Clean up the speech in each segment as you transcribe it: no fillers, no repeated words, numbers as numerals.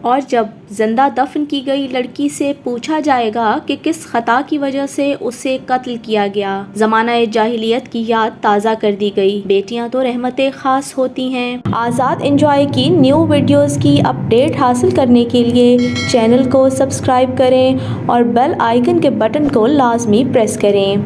اور جب زندہ دفن کی گئی لڑکی سے پوچھا جائے گا کہ کس خطا کی وجہ سے اسے قتل کیا گیا، زمانہ جاہلیت کی یاد تازہ کر دی گئی۔ بیٹیاں تو رحمتیں خاص ہوتی ہیں۔ آزاد انجوائے کی نیو ویڈیوز کی اپڈیٹ حاصل کرنے کے لیے چینل کو سبسکرائب کریں اور بیل آئیکن کے بٹن کو لازمی پریس کریں۔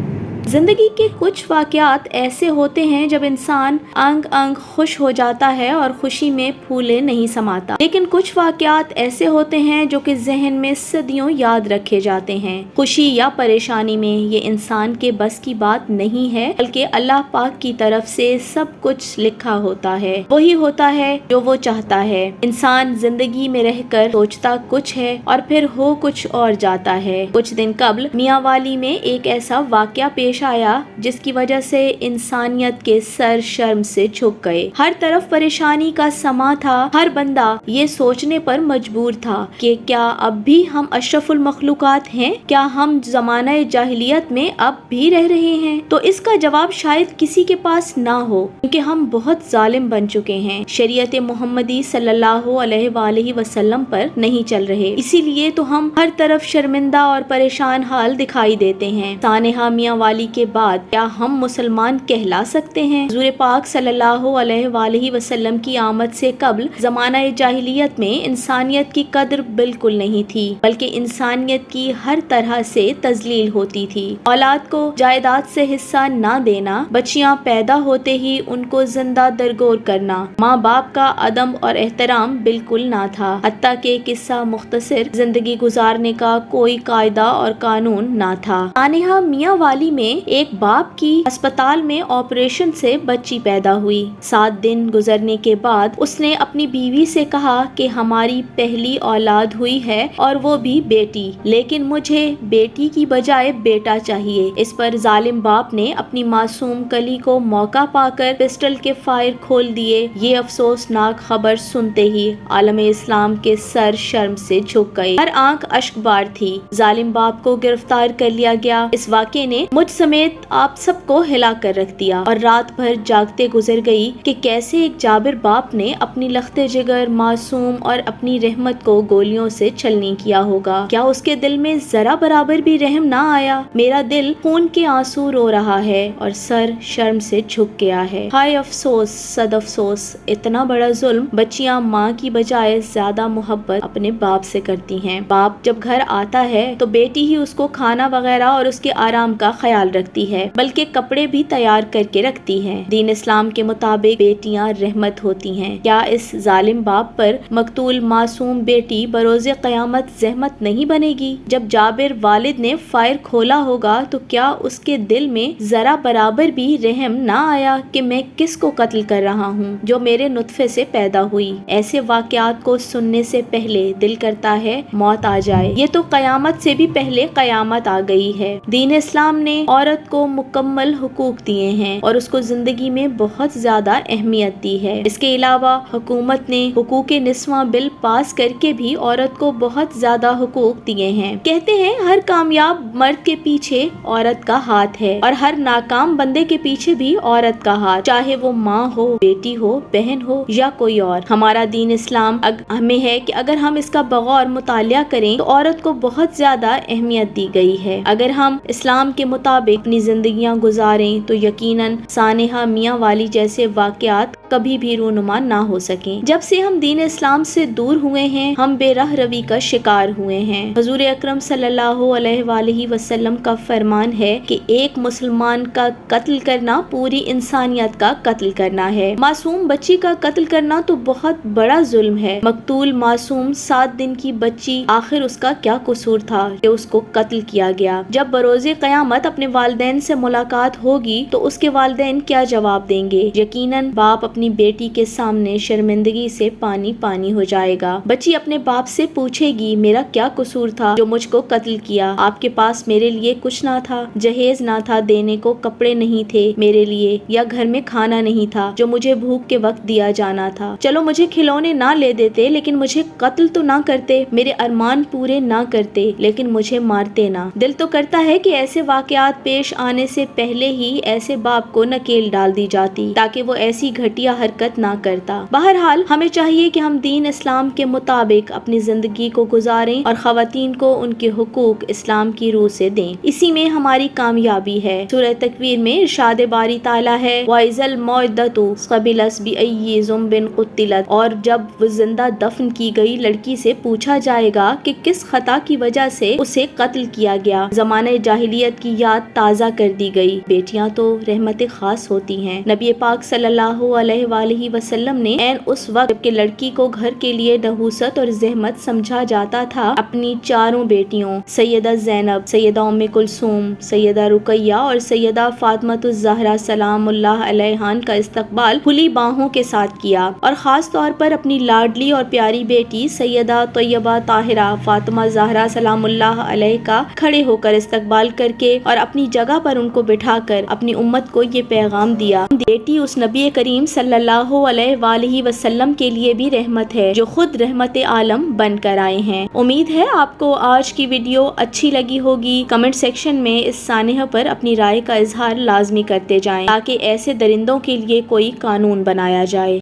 زندگی کے کچھ واقعات ایسے ہوتے ہیں جب انسان انگ انگ خوش ہو جاتا ہے اور خوشی میں پھولے نہیں سماتا، لیکن کچھ واقعات ایسے ہوتے ہیں جو کہ ذہن میں صدیوں یاد رکھے جاتے ہیں۔ خوشی یا پریشانی میں یہ انسان کے بس کی بات نہیں ہے، بلکہ اللہ پاک کی طرف سے سب کچھ لکھا ہوتا ہے، وہی ہوتا ہے جو وہ چاہتا ہے۔ انسان زندگی میں رہ کر سوچتا کچھ ہے اور پھر ہو کچھ اور جاتا ہے۔ کچھ دن قبل میاں والی میں ایک ایسا واقعہ پیش آیا جس کی وجہ سے انسانیت کے سر شرم سے جھک گئے۔ ہر طرف پریشانی کا سما تھا، ہر بندہ یہ سوچنے پر مجبور تھا کہ کیا اب بھی ہم اشرف المخلوقات ہیں؟ کیا ہم زمانہ جاہلیت میں اب بھی رہ رہے ہیں؟ تو اس کا جواب شاید کسی کے پاس نہ ہو، کیونکہ ہم بہت ظالم بن چکے ہیں، شریعت محمدی صلی اللہ علیہ وآلہ وسلم پر نہیں چل رہے، اسی لیے تو ہم ہر طرف شرمندہ اور پریشان حال دکھائی دیتے ہیں۔ سانحہ میاں والی کے بعد کیا ہم مسلمان کہلا سکتے ہیں؟ حضور پاک صلی اللہ علیہ وآلہ وسلم کی آمد سے قبل زمانہ جاہلیت میں انسانیت کی قدر بالکل نہیں تھی، بلکہ انسانیت کی ہر طرح سے تذلیل ہوتی تھی۔ اولاد کو جائیداد سے حصہ نہ دینا، بچیاں پیدا ہوتے ہی ان کو زندہ درگور کرنا، ماں باپ کا ادب اور احترام بالکل نہ تھا، حتیٰ کہ قصہ مختصر زندگی گزارنے کا کوئی قاعدہ اور قانون نہ تھا۔ سانحہ میاں والی میں ایک باپ کی ہسپتال میں آپریشن سے بچی پیدا ہوئی۔ 7 دن گزرنے کے بعد اس نے اپنی بیوی سے کہا کہ ہماری پہلی اولاد ہوئی ہے اور وہ بھی بیٹی، لیکن مجھے بیٹی کی بجائے بیٹا چاہیے۔ اس پر ظالم باپ نے اپنی معصوم کلی کو موقع پا کر پسٹل کے فائر کھول دیے۔ یہ افسوسناک خبر سنتے ہی عالم اسلام کے سر شرم سے جھک گئے، ہر آنکھ اشک بار تھی۔ ظالم باپ کو گرفتار کر لیا گیا۔ اس واقعے نے مجھ سمیت آپ سب کو ہلا کر رکھ دیا اور رات بھر جاگتے گزر گئی کہ کیسے ایک جابر باپ نے اپنی لخت جگر معصوم اور اپنی رحمت کو گولیوں سے چھلنی کیا ہوگا۔ کیا اس کے دل میں ذرا برابر بھی رحم نہ آیا؟ میرا دل خون کے آنسو رو رہا ہے اور سر شرم سے جھک گیا ہے۔ ہائے افسوس، صد افسوس، اتنا بڑا ظلم بچیاں ماں کی بجائے زیادہ محبت اپنے باپ سے کرتی ہیں۔ باپ جب گھر آتا ہے تو بیٹی ہی اس کو کھانا وغیرہ اور اس کے آرام کا خیال رکھتی ہے، بلکہ کپڑے بھی تیار کر کے رکھتی ہے۔ دین اسلام کے مطابق بیٹیاں رحمت ہوتی ہیں۔ کیا اس ظالم باپ پر مقتول معصوم بیٹی بروز قیامت زحمت نہیں بنے گی؟ جب جابر والد نے فائر کھولا ہوگا تو کیا اس کے دل میں ذرا برابر بھی رحم نہ آیا کہ میں کس کو قتل کر رہا ہوں جو میرے نطفے سے پیدا ہوئی؟ ایسے واقعات کو سننے سے پہلے دل کرتا ہے موت آ جائے، یہ تو قیامت سے بھی پہلے قیامت آ گئی ہے۔ دین اسلام نے عورت کو مکمل حقوق دیے ہیں اور اس کو زندگی میں بہت زیادہ اہمیت دی ہے۔ اس کے علاوہ حکومت نے حقوق نسواں بل پاس کر کے بھی عورت کو بہت زیادہ حقوق دیے ہیں۔ کہتے ہیں ہر کامیاب مرد کے پیچھے عورت کا ہاتھ ہے اور ہر ناکام بندے کے پیچھے بھی عورت کا ہاتھ، چاہے وہ ماں ہو، بیٹی ہو، بہن ہو یا کوئی اور۔ ہمارا دین اسلام ہمیں ہے کہ اگر ہم اس کا بغور مطالعہ کریں تو عورت کو بہت زیادہ اہمیت دی گئی ہے۔ اگر ہم اسلام کے مطابق اپنی زندگیاں گزاریں تو یقیناً سانحہ میاں والی جیسے واقعات کبھی بھی رونما نہ ہو سکیں۔ جب سے ہم دین اسلام سے دور ہوئے ہیں، ہم بے رہ روی کا شکار ہوئے ہیں۔ حضور اکرم صلی اللہ علیہ وآلہ وسلم کا فرمان ہے کہ ایک مسلمان کا قتل کرنا پوری انسانیت کا قتل کرنا ہے۔ معصوم بچی کا قتل کرنا تو بہت بڑا ظلم ہے۔ مقتول معصوم 7 دن کی بچی، آخر اس کا کیا قصور تھا کہ اس کو قتل کیا گیا؟ جب بروز قیامت اپنے والدین سے ملاقات ہوگی تو اس کے والدین کیا جواب دیں گے؟ یقیناً باپ اپنی بیٹی کے سامنے شرمندگی سے پانی پانی ہو جائے گا۔ بچی اپنے باپ سے پوچھے گی میرا کیا قصور تھا جو مجھ کو قتل کیا؟ آپ کے پاس میرے لیے کچھ نہ تھا، جہیز نہ تھا دینے کو، کپڑے نہیں تھے میرے لیے، یا گھر میں کھانا نہیں تھا جو مجھے بھوک کے وقت دیا جانا تھا۔ چلو مجھے کھلونے نہ لے دیتے لیکن مجھے قتل تو نہ کرتے، میرے ارمان پورے نہ کرتے لیکن مجھے مارتے نہ۔ دل تو کرتا ہے کہ ایسے واقعات پیش آنے سے پہلے ہی ایسے باپ کو نکیل ڈال دی جاتی تاکہ وہ ایسی گھٹیا گھٹیا حرکت نہ کرتا۔ بہرحال ہمیں چاہیے کہ ہم دین اسلام کے مطابق اپنی زندگی کو گزاریں اور خواتین کو ان کے حقوق اسلام کی روح سے دیں، اسی میں ہماری کامیابی ہے۔ سورہ تکویر میں ارشاد باری تعالیٰ ہے وَإِذَا الْمَوْءُودَةُ سُئِلَتْ بِأَيِّ ذَنبٍ قُتِلَتْ، اور جب وہ زندہ دفن کی گئی لڑکی سے پوچھا جائے گا کہ کس خطا کی وجہ سے اسے قتل کیا گیا، زمانہ جاہلیت کی یاد تازہ کر دی گئی۔ بیٹیاں تو رحمت خاص ہوتی ہیں۔ نبی پاک صلی اللہ علیہ وآلہ وسلم نے عین اس وقت جبکہ لڑکی کو گھر کے لیے نحوست اور زحمت سمجھا جاتا تھا، اپنی چاروں بیٹیوں سیدہ زینب، سیدہ ام کلثوم، سیدہ رقیہ اور سیدہ فاطمہ الزہرا سلام اللہ علیہا کا استقبال کھلی باہوں کے ساتھ کیا، اور خاص طور پر اپنی لاڈلی اور پیاری بیٹی سیدہ طیبہ طاہرہ فاطمہ زہرا سلام اللہ علیہ کا کھڑے ہو کر استقبال کر کے اور اپنی جگہ پر ان کو بٹھا کر اپنی امت کو یہ پیغام دیا، بیٹی اس نبی کریم صلی اللہ علیہ وآلہ وسلم کے لیے بھی رحمت ہے جو خود رحمت عالم بن کر آئے ہیں۔ امید ہے آپ کو آج کی ویڈیو اچھی لگی ہوگی۔ کمنٹ سیکشن میں اس سانحہ پر اپنی رائے کا اظہار لازمی کرتے جائیں تاکہ ایسے درندوں کے لیے کوئی قانون بنایا جائے۔